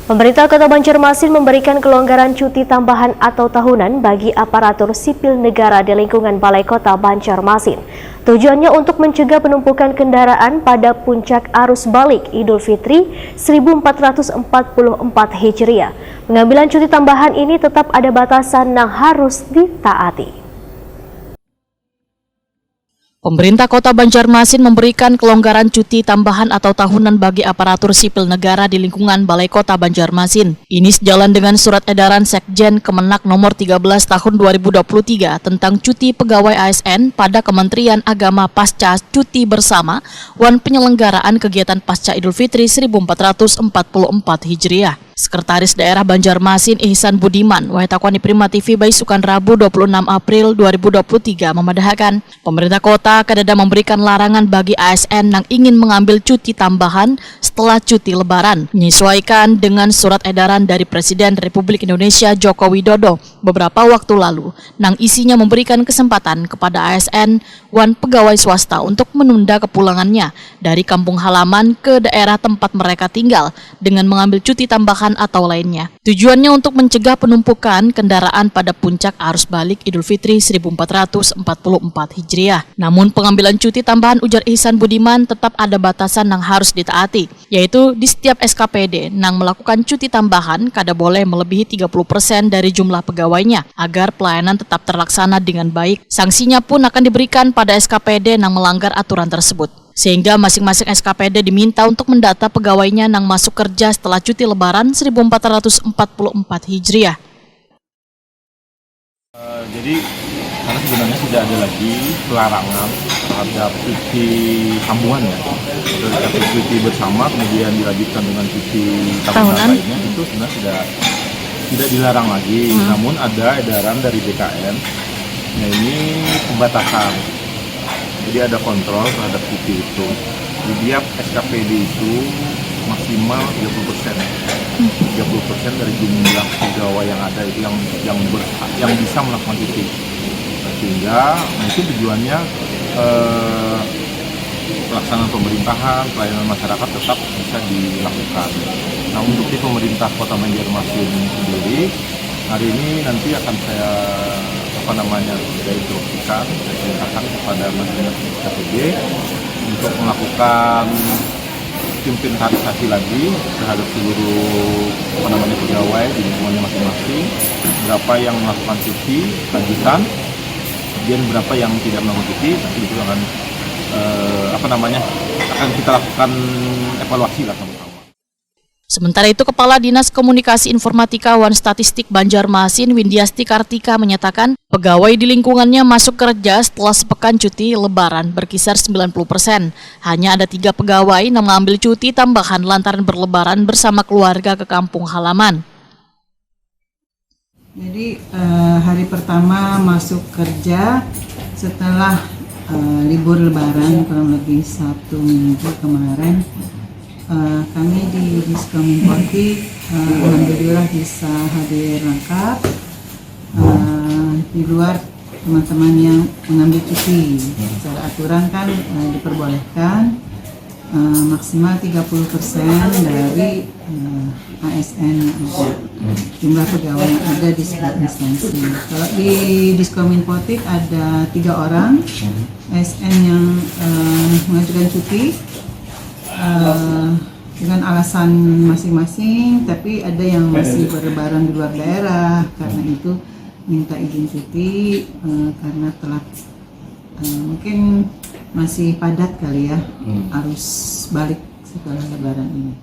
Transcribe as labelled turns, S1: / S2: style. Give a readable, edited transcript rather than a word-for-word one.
S1: Pemerintah Kota Banjarmasin memberikan kelonggaran cuti tambahan atau tahunan bagi aparatur sipil negara di lingkungan Balai Kota Banjarmasin. Tujuannya untuk mencegah penumpukan kendaraan pada puncak arus balik Idul Fitri 1444 Hijriah. Pengambilan cuti tambahan ini tetap ada batasan yang harus ditaati.
S2: Pemerintah Kota Banjarmasin memberikan kelonggaran cuti tambahan atau tahunan bagi aparatur sipil negara di lingkungan Balai Kota Banjarmasin. Ini sejalan dengan surat edaran Sekjen Kemenak nomor 13 tahun 2023 tentang cuti pegawai ASN pada Kementerian Agama pasca cuti bersama wan penyelenggaraan kegiatan pasca Idul Fitri 1444 Hijriah. Sekretaris Daerah Banjarmasin Ihsan Budiman, Wahitakwani Prima TV Baisukan Rabu 26 April 2023 memadahkan pemerintah kota kadada memberikan larangan bagi ASN yang ingin mengambil cuti tambahan setelah cuti lebaran, menyesuaikan dengan surat edaran dari Presiden Republik Indonesia Joko Widodo beberapa waktu lalu, yang isinya memberikan kesempatan kepada ASN wan pegawai swasta untuk menunda kepulangannya dari kampung halaman ke daerah tempat mereka tinggal dengan mengambil cuti tambahan atau lainnya. Tujuannya untuk mencegah penumpukan kendaraan pada puncak arus balik Idul Fitri 1444 Hijriah. Namun pengambilan cuti tambahan, ujar Ihsan Budiman, tetap ada batasan yang harus ditaati, yaitu di setiap SKPD yang melakukan cuti tambahan kada boleh melebihi 30% dari jumlah pegawainya agar pelayanan tetap terlaksana dengan baik. Sanksinya pun akan diberikan pada SKPD yang melanggar aturan tersebut. Sehingga masing-masing SKPD diminta untuk mendata pegawainya yang masuk kerja setelah cuti lebaran 1444 Hijriah.
S3: Jadi karena sebenarnya tidak ada lagi pelarangan terhadap cuti sambungan ya. Dari cuti bersama kemudian dilanjutkan dengan cuti tahunan lainnya, itu sebenarnya tidak dilarang lagi. Namun ada edaran dari BKN, nah ini pembatasan. Jadi ada kontrol terhadap cuti itu. Di tiap SKPD itu maksimal 30%. 30% dari jumlah pegawai yang ada itu yang bisa melakukan cuti. Sehingga itu tujuannya pelaksanaan pemerintahan, pelayanan masyarakat tetap bisa dilakukan. Nah, untuk di pemerintah Kota Banjarmasin sendiri, hari ini nanti akan saya instruksikan, saya perintahkan kepada masing-masing SKPD untuk melakukan inventarisasi lagi terhadap seluruh pegawai di lingkungannya masing-masing, berapa yang melakukan cuti lanjutan, kemudian berapa yang tidak melakukan cuti, nanti itu akan akan kita lakukan evaluasi lah sama-sama.
S2: Sementara itu, Kepala Dinas Komunikasi Informatika wan Statistik Banjarmasin Windiasti Kartika menyatakan pegawai di lingkungannya masuk kerja setelah sepekan cuti lebaran berkisar 90%. Hanya ada 3 pegawai yang mengambil cuti tambahan lantaran berlebaran bersama keluarga ke kampung halaman.
S4: Jadi hari pertama masuk kerja setelah libur lebaran kurang lebih 1 minggu kemarin. Kami di Diskominfotik alhamdulillah bisa hadir lengkap. Di luar teman-teman yang mengambil cuti secara aturan kan diperbolehkan maksimal 30% dari ASN yang ada, jumlah pegawai yang ada di sebuah instansi. Kalau di Diskominfotik ada 3 orang ASN yang mengajukan cuti dengan alasan masing-masing, tapi ada yang masih berlebaran di luar daerah, karena itu minta izin cuti karena telat, mungkin masih padat kali ya arus balik setelah lebaran ini.